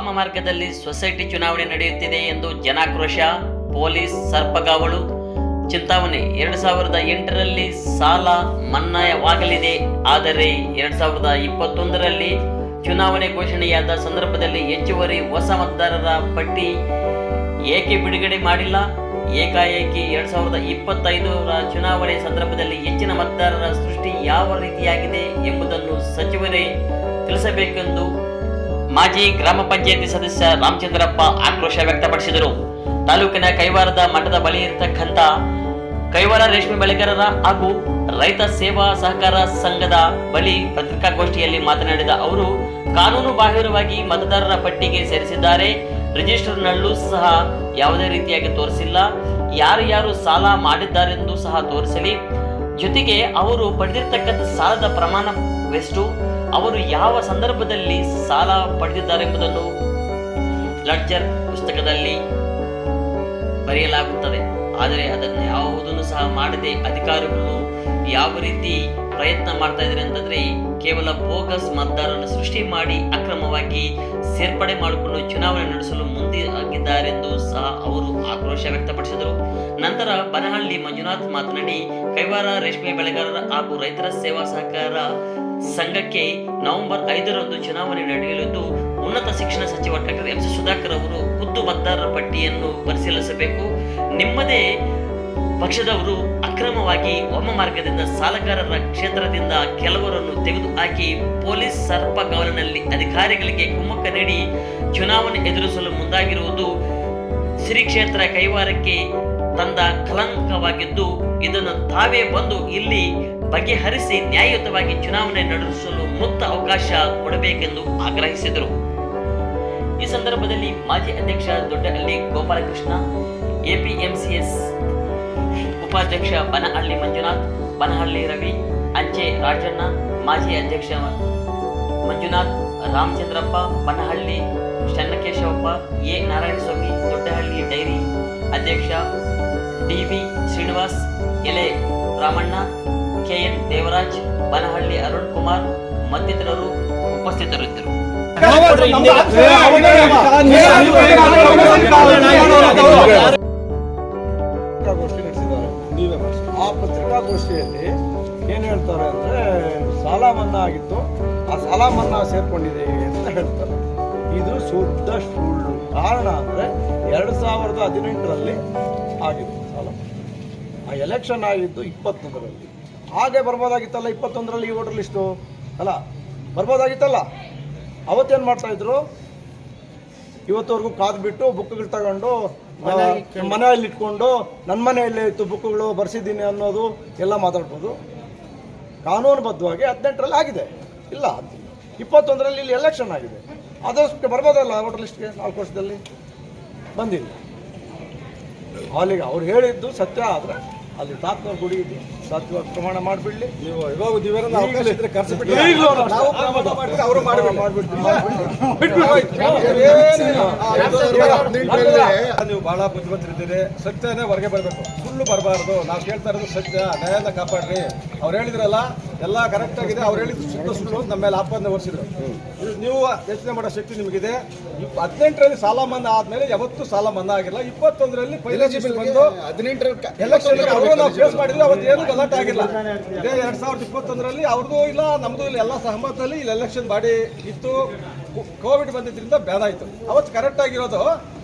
ವಾಮ ಮಾರ್ಗದಲ್ಲಿ ಸೊಸೈಟಿ ಚುನಾವಣೆ ನಡೆಯುತ್ತಿದೆ ಎಂದು ಜನಾಕ್ರೋಶ. ಪೊಲೀಸ್ ಸರ್ಪಗಾವಲು. ಚಿಂತಾಮಣಿ. 2008ರಲ್ಲಿ ಸಾಲ ಮನ್ನಾವಾಗಲಿದೆ. ಆದರೆ 2021ರಲ್ಲಿ ಚುನಾವಣೆ ಘೋಷಣೆಯಾದ ಸಂದರ್ಭದಲ್ಲಿ ಹೆಚ್ಚುವರಿ ಹೊಸ ಮತದಾರರ ಪಟ್ಟಿ ಏಕೆ ಬಿಡುಗಡೆ ಮಾಡಿಲ್ಲ? ಏಕಾಏಕಿ 2025ರ ಚುನಾವಣೆ ಸಂದರ್ಭದಲ್ಲಿ ಹೆಚ್ಚಿನ ಮತದಾರರ ಸೃಷ್ಟಿ ಯಾವ ರೀತಿಯಾಗಿದೆ ಎಂಬುದನ್ನು ಸಚಿವರೇ ತಿಳಿಸಬೇಕೆಂದು ಮಾಜಿ ಗ್ರಾಮ ಪಂಚಾಯಿತಿ ಸದಸ್ಯ ರಾಮಚಂದ್ರಪ್ಪ ಆಕ್ರೋಶ ವ್ಯಕ್ತಪಡಿಸಿದರು. ತಾಲೂಕಿನ ಕೈವಾರದ ಮಠದ ಬಳಿ ಇರತಕ್ಕಂಥ ಕೈವಾರ ರೇಷ್ಮೆ ಬೆಳೆಗಾರರ ಹಾಗೂ ರೈತ ಸೇವಾ ಸಹಕಾರ ಸಂಘದ ಬಳಿ ಪತ್ರಿಕಾಗೋಷ್ಠಿಯಲ್ಲಿ ಮಾತನಾಡಿದ ಅವರು, ಕಾನೂನು ಬಾಹಿರವಾಗಿ ಮತದಾರರ ಪಟ್ಟಿಗೆ ಸೇರಿಸಿದ್ದಾರೆ. ರಿಜಿಸ್ಟರ್ನಲ್ಲೂ ಸಹ ಯಾವುದೇ ರೀತಿಯಾಗಿ ತೋರಿಸಿಲ್ಲ. ಯಾರು ಸಾಲ ಮಾಡಿದ್ದಾರೆಂದು ಸಹ ತೋರಿಸಲಿ. ಜೊತೆಗೆ ಅವರು ಪಡೆದಿರ್ತಕ್ಕಂಥ ಸಾಲದ ಪ್ರಮಾಣವೆಷ್ಟು, ಅವರು ಯಾವ ಸಂದರ್ಭದಲ್ಲಿ ಸಾಲ ಪಡೆದಿದ್ದಾರೆ ಎಂಬುದನ್ನು ಲೆಡ್ಜರ್ ಪುಸ್ತಕದಲ್ಲಿ ಬರೆಯಲಾಗುತ್ತದೆ. ಆದರೆ ಅದನ್ನು ಯಾವುದನ್ನು ಸಹ ಮಾಡದೆ ಅಧಿಕಾರಿಗಳು ಯಾವ ರೀತಿ ಪ್ರಯತ್ನ ಮಾಡ್ತಾ ಇದ್ದಾರೆ ಅಂತಂದ್ರೆ, ಕೇವಲ ಬೋಗಸ್ ಮತದಾರರನ್ನು ಸೃಷ್ಟಿ ಮಾಡಿ ಅಕ್ರಮವಾಗಿ ಸೇರ್ಪಡೆ ಮಾಡಿಕೊಂಡು ಚುನಾವಣೆ ನಡೆಸಲು ಮುಂದಾಗಿದ್ದಾರೆಂದು ಸಹ ಅವರು ಆಕ್ರೋಶ ವ್ಯಕ್ತಪಡಿಸಿದರು. ನಂತರ ಬನಹಳ್ಳಿ ಮಂಜುನಾಥ್ ಮಾತನಾಡಿ, ಕೈವಾರ ರೇಷ್ಮೆ ಬೆಳೆಗಾರರ ಹಾಗೂ ರೈತರ ಸೇವಾ ಸಹಕಾರ ಸಂಘಕ್ಕೆ ನವೆಂಬರ್ 5ರಂದು ಚುನಾವಣೆ ನಡೆಯಲಿದ್ದು, ಉನ್ನತ ಶಿಕ್ಷಣ ಸಚಿವ ಡಾಕ್ಟರ್ ಎಂ ಸಿ ಸುಧಾಕರ್ ಅವರು ಖುದ್ದು ಮತದಾರರ ಪಟ್ಟಿಯನ್ನು ಪರಿಶೀಲಿಸಬೇಕು. ನಿಮ್ಮದೇ ಪಕ್ಷದವರು ಅಕ್ರಮವಾಗಿ ವಾಮ ಮಾರ್ಗದಿಂದ ಸಾಲಗಾರರ ಕ್ಷೇತ್ರದಿಂದ ಕೆಲವರನ್ನು ತೆಗೆದುಹಾಕಿ ಪೊಲೀಸ್ ಸರ್ಪಗಾವಲಿನಲ್ಲಿ ಅಧಿಕಾರಿಗಳಿಗೆ ಕುಮ್ಮಕ್ಕ ನೀಡಿ ಚುನಾವಣೆ ಎದುರಿಸಲು ಮುಂದಾಗಿರುವುದು ಶ್ರೀ ಕ್ಷೇತ್ರ ಕೈವಾರಕ್ಕೆ ತಂದ ಕಳಂಕವಾಗಿದ್ದು, ಇದನ್ನು ತಾವೇ ಬಂದು ಇಲ್ಲಿ ಬಗೆಹರಿಸಿ ನ್ಯಾಯಯುತವಾಗಿ ಚುನಾವಣೆ ನಡೆಸಲು ಮುಕ್ತ ಅವಕಾಶ ಕೊಡಬೇಕೆಂದು ಆಗ್ರಹಿಸಿದರು. ಈ ಸಂದರ್ಭದಲ್ಲಿ ಮಾಜಿ ಅಧ್ಯಕ್ಷ ದೊಡ್ಡಹಳ್ಳಿ ಗೋಪಾಲಕೃಷ್ಣ, ಎಪಿಎಂಸಿಎಸ್ ಉಪಾಧ್ಯಕ್ಷ ಬನಹಳ್ಳಿ ಮಂಜುನಾಥ್, ಬನಹಳ್ಳಿ ರವಿ, ಅಂಚೆ ರಾಜಣ್ಣ, ಮಾಜಿ ಅಧ್ಯಕ್ಷ ಮಂಜುನಾಥ್, ರಾಮಚಂದ್ರಪ್ಪ, ಬನಹಳ್ಳಿ ಚನ್ನಕೇಶವಪ್ಪ, ಎ ನಾರಾಯಣಸ್ವಾಮಿ, ದೊಡ್ಡಹಳ್ಳಿ ಡೈರಿ ಅಧ್ಯಕ್ಷ ಡಿವಿ ಶ್ರೀನಿವಾಸ್, ಎಲೆ ರಾಮಣ್ಣ, ಕೆಎನ್ ದೇವರಾಜ್, ಬನಹಳ್ಳಿ ಅರುಣ್ ಕುಮಾರ್ ಮತ್ತಿತರರು ಉಪಸ್ಥಿತರಿದ್ದರು. ಆ ಪತ್ರಿಕಾಗೋಷ್ಠಿಯಲ್ಲಿ ಏನು ಹೇಳ್ತಾರೆ ಅಂದರೆ, ಸಾಲ ಮನ್ನಾ ಆಗಿತ್ತು, ಆ ಸಾಲ ಮನ್ನಾ ಸೇರ್ಕೊಂಡಿದೆ ಅಂತ ಹೇಳ್ತಾರೆ. ಇದು ಶುದ್ಧ ಸುಳ್ಳು. ಕಾರಣ ಅಂದರೆ 2018ರಲ್ಲಿ ಆಗಿತ್ತು ಸಾಲ ಮನ್ನಾ. ಆ ಎಲೆಕ್ಷನ್ ಆಗಿದ್ದು 21ರಲ್ಲಿ. ಹಾಗೆ ಬರ್ಬೋದಾಗಿತ್ತಲ್ಲ 21ರಲ್ಲಿ ಈ ವೋಟರ್ ಲಿಸ್ಟು ಅಲ್ಲ, ಬರ್ಬೋದಾಗಿತ್ತಲ್ಲ. ಅವತ್ತೇನು ಮಾಡ್ತಾಯಿದ್ರು, ಇವತ್ತವರೆಗೂ ಕಾದು ಬಿಟ್ಟು ಬುಕ್ಗಳು ತಗೊಂಡು ಮನೆಯಲ್ಲಿ ಇಟ್ಕೊಂಡು ನನ್ನ ಮನೆಯಲ್ಲೇ ಇತ್ತು ಬುಕ್ಗಳು ಬರ್ಸಿದ್ದೀನಿ ಅನ್ನೋದು ಎಲ್ಲ ಮಾತಾಡ್ಬೋದು. ಕಾನೂನುಬದ್ಧವಾಗಿ 18ರಲ್ಲಿ ಆಗಿದೆ, ಇಲ್ಲ 21ರಲ್ಲಿ ಇಲ್ಲಿ ಎಲೆಕ್ಷನ್ ಆಗಿದೆ. ಅದಷ್ಟು ಬರ್ಬೋದಲ್ಲ ವೋಟರ್ ಲಿಸ್ಟ್ಗೆ 4 ವರ್ಷದಲ್ಲಿ ಬಂದಿಲ್ಲ. ಅಲ್ಲಿಗೆ ಅವ್ರು ಹೇಳಿದ್ದು ಸತ್ಯ ಆದರೆ ಅಲ್ಲಿ ತಾತ್ನವ್ರ ಗುಡಿ ಇದೆ, ಸತ್ಯವಾಗಿ ಪ್ರಮಾಣ ಮಾಡಿಬಿಡ್ಲಿ. ನೀವು ಇವಾಗ ನೀವು ಬಹಳ ಬುದ್ಧಿವಂತರಿದ್ದೀರಿ. ಸತ್ಯನೇ ಹೊರಗೆ ಬರಬೇಕು, ಸುಳ್ಳು ಬರಬಾರ್ದು. ನಾವು ಕೇಳ್ತಾ ಇರೋದು ಸತ್ಯ, ನ್ಯಾಯನ ಕಾಪಾಡ್ರಿ. ಅವ್ರು ಹೇಳಿದ್ರಲ್ಲ ಎಲ್ಲ ಕರೆಕ್ಟ್ ಆಗಿದೆ. ಅವ್ರು ಹೇಳಿದ್ರು ಶುದ್ಧ ಸುಳ್ಳು ನಮ್ಮ ಮೇಲೆ ಆಪಾದನೆ ಹೊರಿಸಿದ್ರು. ನೀವು ಯೋಚನೆ ಮಾಡೋ ಶಕ್ತಿ ನಿಮಗಿದೆ. 18ರಲ್ಲಿ ಸಾಲ ಮನ್ನಾ ಆದ್ಮೇಲೆ ಯಾವತ್ತೂ ಸಾಲ ಮನ್ನಾ ಆಗಿಲ್ಲ. 21ರಲ್ಲಿ ಫೈನಾನ್ಷಿಯಲ್ ಬಂದು 18ರ ಎಲೆಕ್ಷನ್ ಅವರು ನಾವು ಫೇಸ್ ಮಾಡಿದ್ವಿ. ಅವತ್ತು ಏನು ಗಲಾಟೆ ಆಗಿಲ್ಲ. ಇದೇ 2021ರಲ್ಲಿ ಅವ್ರದ್ದು ಇಲ್ಲ ನಮ್ದು ಇಲ್ಲ, ಎಲ್ಲ ಸಹಮತದಲ್ಲಿ ಇಲ್ಲಿ ಎಲೆಕ್ಷನ್ ಬಾಡಿ ಇತ್ತು. ಕೋವಿಡ್ ಬಂದಿದ್ದರಿಂದ ಬ್ಯಾನ್ ಆಯಿತು. ಅವತ್ತು ಕರೆಕ್ಟ್ ಆಗಿರೋದು.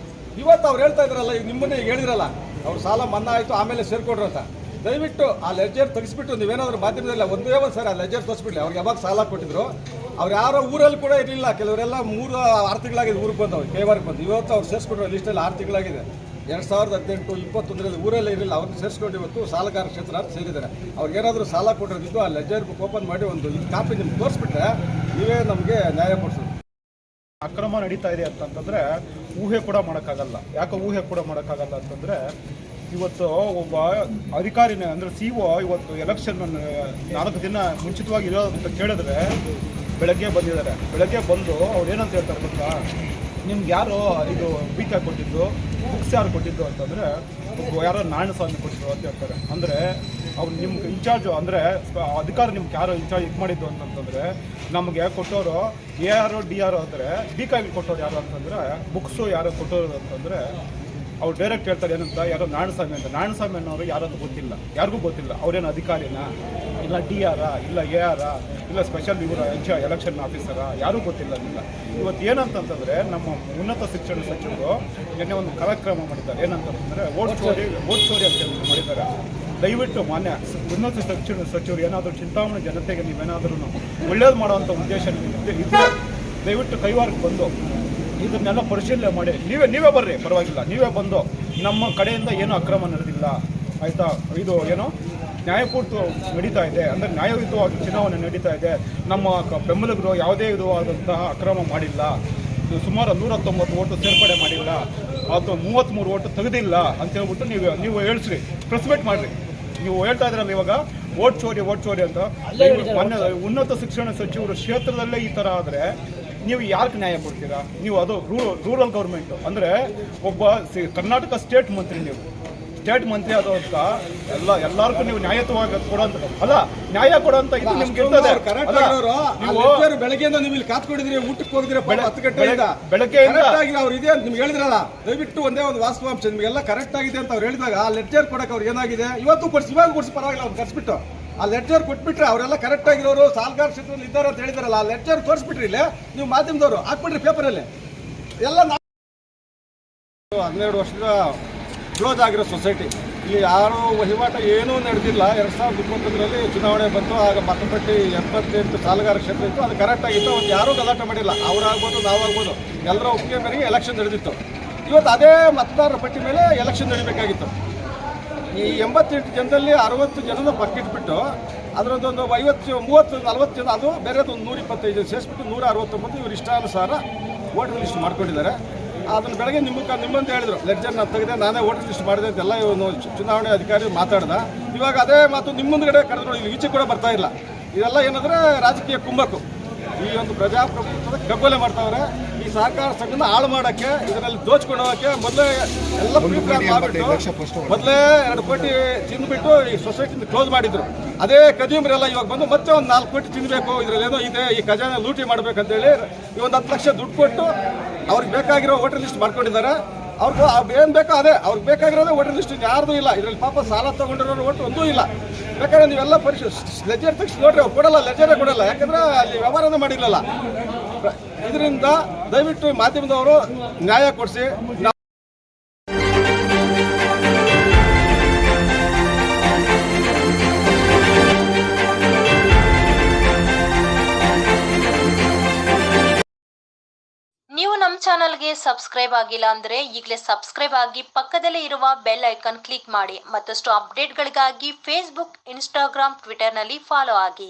ಇವತ್ತು ಅವ್ರು ಹೇಳ್ತಾ ಇದ್ರಲ್ಲ, ಈಗ ನಿಮ್ಮನ್ನೇ ಹೇಳಿದ್ರಲ್ಲ, ಅವ್ರು ಸಾಲ ಮನ್ನಾ ಆಯಿತು ಆಮೇಲೆ ಸೇರ್ಕೊಡ್ರು ಅಂತ. ದಯವಿಟ್ಟು ಆ ಲೆಜರ್ ತೆಗೆಸ್ಬಿಟ್ಟು ನೀವೇನಾದ್ರೂ ಮಾಧ್ಯಮದಲ್ಲಿ ಒಂದೇ ಒಂದು ಸರಿ ಆ ಲೆಜರ್ ತೋರಿಸ್ಬಿಡ್ಲಿ. ಅವ್ರಿಗೆ ಯಾವಾಗ ಸಾಲ ಕೊಟ್ಟಿದ್ರು ಅವ್ರು ಯಾರೋ ಊರಲ್ಲಿ ಕೂಡ ಇರಲಿಲ್ಲ. ಕೆಲವರೆಲ್ಲ 3-6 ತಿಂಗಳಾಗಿದೆ ಊರಿಗೆ ಬಂದವ್ರು, ಕೈವಾರಕ್ಕೆ ಬಂದು. ಇವತ್ತು ಅವ್ರು ಸೇರಿಸ್ಕೊಟ್ರು ಲಿಸ್ಟಲ್ಲಿ 6 ತಿಂಗಳಾಗಿದೆ. 2018-21ರಲ್ಲಿ ಊರಲ್ಲೇ ಇರಲಿಲ್ಲ. ಅವ್ರನ್ನ ಸೇರಿಸ್ಕೊಂಡು ಇವತ್ತು ಸಾಲಗಾರ ಕ್ಷೇತ್ರ ಅಂತ ಸೇರಿದ್ದಾರೆ. ಅವ್ರಿಗೇನಾದರೂ ಸಾಲ ಕೊಟ್ಟಿರೋದಿದ್ದು ಆ ಲೆಜರ್ ಬುಕ್ ಓಪನ್ ಮಾಡಿ ಒಂದು ಕಾಪಿ ನಿಮ್ಗೆ ತೋರಿಸ್ಬಿಟ್ರೆ ನೀವೇ ನಮಗೆ ನ್ಯಾಯ ಕೊಡಿಸೋದು. ಅಕ್ರಮ ನಡೀತಾ ಇದೆ ಅಂತಂತಂದರೆ ಊಹೆ ಕೂಡ ಮಾಡೋಕ್ಕಾಗಲ್ಲ. ಯಾಕೆ ಊಹೆ ಕೂಡ ಮಾಡೋಕ್ಕಾಗಲ್ಲ ಅಂತಂದರೆ, ಇವತ್ತು ಒಬ್ಬ ಅಧಿಕಾರಿನೇ ಅಂದರೆ CO ಇವತ್ತು ಎಲೆಕ್ಷನ್ 4 ದಿನ ಮುಂಚಿತವಾಗಿ ಇರೋದು ಅಂತ ಕೇಳಿದ್ರೆ ಬೆಳಗ್ಗೆ ಬಂದಿದ್ದಾರೆ. ಬೆಳಗ್ಗೆ ಬಂದು ಅವ್ರು ಏನಂತ ಹೇಳ್ತಾರೆ ಗೊತ್ತಾ, ನಿಮ್ಗೆ ಯಾರು ಇದು ಬೀಕ ಕೊಟ್ಟಿದ್ದು, ಬುಕ್ಸ್ ಯಾರು ಕೊಟ್ಟಿದ್ದು ಅಂತಂದರೆ ಯಾರೋ ನಾರಾಯಣಸ್ವಾಮಿ ಕೊಟ್ಟಿದ್ದು ಅಂತ ಹೇಳ್ತಾರೆ. ಅಂದರೆ ಅವ್ರು ನಿಮ್ಗೆ ಇನ್ಚಾರ್ಜು, ಅಂದರೆ ಅಧಿಕಾರ ನಿಮ್ಗೆ ಯಾರು ಇನ್ಚಾರ್ಜ್ ಇದು ಮಾಡಿದ್ದು ಅಂತಂತಂದರೆ, ನಮಗೆ ಕೊಟ್ಟವರು AR ಅಂದರೆ ಬೀಕಾಗಿ ಕೊಟ್ಟವ್ರು ಯಾರು ಅಂತಂದರೆ, ಬುಕ್ಸು ಯಾರು ಕೊಟ್ಟೋರು ಅಂತಂದರೆ ಅವ್ರು ಡೈರೆಕ್ಟ್ ಹೇಳ್ತಾರೆ ಏನಂತ, ಯಾರೋ ನಾರಾಯಣಸ್ವಾಮಿ ಅಂತ. ನಾರಾಯಣಸ್ವಾಮಿ ಅನ್ನೋರು ಯಾರಂತ ಗೊತ್ತಿಲ್ಲ, ಯಾರಿಗೂ ಗೊತ್ತಿಲ್ಲ. ಅವ್ರೇನು ಅಧಿಕಾರಿನ, ಇಲ್ಲ DR, ಇಲ್ಲ AR, ಇಲ್ಲ ಸ್ಪೆಷಲ್ ಎಲೆಕ್ಷನ್ ಆಫೀಸರ, ಯಾರೂ ಗೊತ್ತಿಲ್ಲ. ಇಲ್ಲ ಇವತ್ತು ಏನಂತಂತಂದರೆ ನಮ್ಮ ಉನ್ನತ ಶಿಕ್ಷಣ ಸಚಿವರು ನಿನ್ನೆ ಒಂದು ಕಾರ್ಯಕ್ರಮ ಮಾಡಿದ್ದಾರೆ. ಏನಂತಂದರೆ ಓಟ್ ಚೋರಿ ಅಂತ ಹೇಳಿ ಮಾಡಿದ್ದಾರೆ. ದಯವಿಟ್ಟು ಮಾನ್ಯ ಉನ್ನತ ಶಿಕ್ಷಣ ಸಚಿವರು ಏನಾದರೂ ಚಿಂತಾಮಣಿ ಜನತೆಗೆ ನೀವೇನಾದ್ರೂ ಒಳ್ಳೇದು ಮಾಡೋವಂಥ ಉದ್ದೇಶ ಇದ್ದರೆ ದಯವಿಟ್ಟು ಕೈವಾರಕ್ಕೆ ಬಂದು ಇದನ್ನೆಲ್ಲ ಪರಿಶೀಲನೆ ಮಾಡಿ ನೀವೇ ಬರ್ರಿ, ಪರವಾಗಿಲ್ಲ, ನೀವೇ ಬಂದು ನಮ್ಮ ಕಡೆಯಿಂದ ಏನೂ ಅಕ್ರಮ ನಡೆದಿಲ್ಲ ಆಯಿತಾ, ಇದು ಏನೋ ನ್ಯಾಯಪೂರ್ತಿ ನಡೀತಾ ಇದೆ, ಅಂದರೆ ನ್ಯಾಯಯುತವಾಗಿ ಚುನಾವಣೆ ನಡೀತಾ ಇದೆ, ನಮ್ಮ ಬೆಂಬಲಿಗರು ಯಾವುದೇ ವಿಧವಾದಂತಹ ಅಕ್ರಮ ಮಾಡಿಲ್ಲ, ಸುಮಾರು 119 ಓಟು ಸೇರ್ಪಡೆ ಮಾಡಿಲ್ಲ, ಅಥವಾ 33 ಓಟು ತೆಗೆದಿಲ್ಲ ಅಂತ ಹೇಳ್ಬಿಟ್ಟು ನೀವು ಹೇಳಿಸ್ರಿ, ಪ್ರೆಸ್ ಮೀಟ್ ಮಾಡಿರಿ. ನೀವು ಹೇಳ್ತಾ ಇದ್ರಲ್ಲ ಇವಾಗ ಓಟ್ ಚೋರಿ ಅಂತ. ಮಾನ್ಯ ಉನ್ನತ ಶಿಕ್ಷಣ ಸಚಿವರು ಕ್ಷೇತ್ರದಲ್ಲೇ ಈ ಥರ ಆದರೆ ನೀವು ಯಾರಿಗೆ ನ್ಯಾಯ ಕೊಡ್ತೀರಾ? ನೀವು ಅದು ರೂರಲ್ ಗೌರ್ಮೆಂಟು, ಅಂದರೆ ಒಬ್ಬ ಕರ್ನಾಟಕ ಸ್ಟೇಟ್ ಮಂತ್ರಿ, ನೀವು ಸ್ಟೇಟ್ ಮಂತ್ರಿ ಆದಂತ ಎಲ್ಲರಿಗೂ ನೀವು ನ್ಯಾಯಯುತವಾಗಿ ಕೊಡೋಂತ ಅಲ್ಲ, ನ್ಯಾಯ ಕೊಡೋಂತ ಇದು ನಿಮ್ಗೆ ಇರ್ತದೆ. ಬೆಳಗ್ಗೆಯಿಂದ ನೀವು ಇಲ್ಲಿ ಕಾತ್ಕೊಂಡಿದ್ರಿ, ಊಟಕ್ಕೆ ಹೋಗಿದ್ರೆ 10 ಗಂಟೆಯಿಂದ ಬೆಳಗ್ಗೆಯಿಂದ ಅವ್ರು ಇದೆ ಅಂತ ನಿಮ್ಗೆ ಹೇಳಿದ್ರಲ್ಲ, ದಯವಿಟ್ಟು ಒಂದೇ ಒಂದು ವಾಸ್ತವಾಂಶ ನಿಮ್ಗೆಲ್ಲ ಕರೆಕ್ಟ್ ಆಗಿದೆ ಅಂತ ಅವ್ರು ಹೇಳಿದಾಗ ಆ ಲೆಕ್ಚರ್ ಕೊಡಕ್ಕೆ ಅವ್ರು ಏನಾಗಿದೆ ಇವತ್ತು ಇವಾಗ ಕೊಡಿಸಿ ಪರವಾಗಿಲ್ಲ, ಅವ್ರು ಕರ್ಸ್ಬಿಟ್ಟು ಆ ಲೆಕ್ಚರ್ ಕೊಟ್ಬಿಟ್ರೆ ಅವರೆಲ್ಲ ಕರೆಕ್ಟ್ ಆಗಿರೋರು ಸಾಲ್ಗಾರ್ ಕ್ಷೇತ್ರದಲ್ಲಿ ಇದ್ದಾರೆ ಅಂತ ಹೇಳಿದಾರಲ್ಲ, ಆ ಲೆಕ್ಚರ್ ತೋರಿಸ್ಬಿಟ್ರಿ ಇಲ್ಲೇ ನೀವು ಮಾಧ್ಯಮದವರು ಹಾಕ್ಬಿಟ್ರಿ ಪೇಪರಲ್ಲಿ ಎಲ್ಲ. 12 ವರ್ಷದ ಕ್ಲೋಸ್ ಆಗಿರೋ ಸೊಸೈಟಿ, ಇಲ್ಲಿ ಯಾರೂ ವಹಿವಾಟ ಏನೂ ನಡೆದಿಲ್ಲ. 2021ರಲ್ಲಿ ಚುನಾವಣೆ ಬಂತು, ಆಗ ಮತಪಟ್ಟಿ 78 ಸಾಲಗಾರ ಕ್ಷೇತ್ರ ಇತ್ತು, ಅದು ಕರೆಕ್ಟ್ ಆಗಿತ್ತು. ಅವತ್ತು ಯಾರೂ ಗಲಾಟೆ ಮಾಡಿಲ್ಲ, ಅವರಾಗ್ಬೋದು ನಾವಾಗ್ಬೋದು, ಎಲ್ಲರ ಒಪ್ಪಿಗೆ ಮೇರೆಗೆ ಎಲೆಕ್ಷನ್ ನಡೆದಿತ್ತು. ಇವತ್ತು ಅದೇ ಮತದಾರರ ಪಟ್ಟಿ ಮೇಲೆ ಎಲೆಕ್ಷನ್ ನಡೀಬೇಕಾಗಿತ್ತು. ಈ 88 ಜನದಲ್ಲಿ 60 ಜನನ ಪಕ್ಕಿಟ್ಬಿಟ್ಟು ಅದರದ್ದೊಂದು 50, 30, 40 ಜನ, ಅದು ಬೇರೆದೊಂದು 125 ಜನ ಸೇರಿಸ್ಬಿಟ್ಟು 169 ಇವರು ಇಷ್ಟಾನುಸಾರ ವೋಟರ್ ಲಿಸ್ಟ್ ಮಾಡ್ಕೊಂಡಿದ್ದಾರೆ. ಅದನ್ನು ಬೆಳಗ್ಗೆ ನಿಮ್ಮಂತ ಹೇಳಿದ್ರು, ಲೆಡ್ಜರ್ ನಾನು ತೆಗೆದೆ, ನಾನೇ ವೋಟರ್ ಲಿಸ್ಟ್ ಮಾಡಿದೆ ಅಂತೆಲ್ಲ ಇವನು ಚುನಾವಣೆ ಅಧಿಕಾರಿ ಮಾತಾಡ್ದ. ಇವಾಗ ಅದೇ ಮಾತು ನಿಮ್ಮ ಮುಂದ್ಗಡೆ ಕರೆದ್ರು, ಇಲ್ಲಿ ಈಚೆ ಕೂಡ ಬರ್ತಾ ಇಲ್ಲ. ಇದೆಲ್ಲ ಏನಂದರೆ ರಾಜಕೀಯ ಕುಮ್ಮಕ್ಕು, ಈ ಒಂದು ಪ್ರಜಾಪ್ರಭುತ್ವದ ಕಗ್ಗೊಲೆ ಮಾಡ್ತಾವ್ರೆ. ಈ ಸಹಕಾರ ಸಂಘನ ಹಾಳು ಮಾಡೋಕ್ಕೆ, ಇದರಲ್ಲಿ ದೋಚ್ಕೊಂಡು ಹೋಗೋಕ್ಕೆ ಮೊದಲೇ ಎಲ್ಲ ಮಾಡಿಬಿಟ್ಟು ಮೊದಲೇ 2 ಕೋಟಿ ತಿಂದುಬಿಟ್ಟು ಈ ಸೊಸೈಟಿನ ಕ್ಲೋಸ್ ಮಾಡಿದ್ರು. ಅದೇ ಕದಿಯಮ್ರೆಲ್ಲ ಇವಾಗ ಬಂದು ಮತ್ತೆ ಒಂದು 4 ಕೋಟಿ ತಿನ್ನಬೇಕು, ಇದರಲ್ಲಿ ಏನೋ ಇದೆ, ಈ ಖಜಾನೆ ಲೂಟಿ ಮಾಡ್ಬೇಕಂತೇಳಿ ಈ ಒಂದು 10 ಲಕ್ಷ ದುಡ್ಡು ಕೊಟ್ಟು ಅವ್ರಿಗೆ ಬೇಕಾಗಿರೋ ವೋಟರ್ ಲಿಸ್ಟ್ ಮಾಡ್ಕೊಂಡಿದ್ದಾರೆ. ಅವ್ರಿಗೆ ಏನು ಬೇಕೋ ಅದೇ ಅವ್ರಿಗೆ ಬೇಕಾಗಿರೋದೇ ವೋಟರ್ ಲಿಸ್ಟ್, ಯಾರ್ದು ಇಲ್ಲ. ಇದರಲ್ಲಿ ಪಾಪ ಸಾಲ ತೊಗೊಂಡಿರೋರು ಒಟ್ಟು ಒಂದೂ ಇಲ್ಲ. ಬೇಕಾದ್ರೆ ನೀವೆಲ್ಲ ಲೆಜರ್ ತೆಗೆಸಿ ನೋಡ್ರಿ, ಅವ್ರು ಕೊಡಲ್ಲ, ಲೆಜರೇ ಕೊಡಲ್ಲ, ಯಾಕಂದ್ರೆ ಅಲ್ಲಿ ವ್ಯವಹಾರನೇ ಮಾಡಿರಲಿಲ್ಲ. ಇದರಿಂದ ದಯವಿಟ್ಟು ಮಾಧ್ಯಮದವರು ನ್ಯಾಯ ಕೊಡಿಸಿ. ನೀವು ನಮ್ಮ ಚಾನಲ್ಗೆ ಸಬ್ಸ್ಕ್ರೈಬ್ ಆಗಿಲ್ಲ ಅಂದ್ರೆ ಈಗಲೇ ಸಬ್ಸ್ಕ್ರೈಬ್ ಆಗಿ ಪಕ್ಕದಲ್ಲೇ ಇರುವ ಬೆಲ್ ಐಕಾನ್ ಕ್ಲಿಕ್ ಮಾಡಿ. ಮತ್ತಷ್ಟು ಅಪ್ಡೇಟ್ಗಳಿಗಾಗಿ ಫೇಸ್ಬುಕ್, ಇನ್ಸ್ಟಾಗ್ರಾಮ್, ಟ್ವಿಟರ್ನಲ್ಲಿ ಫಾಲೋ ಆಗಿ.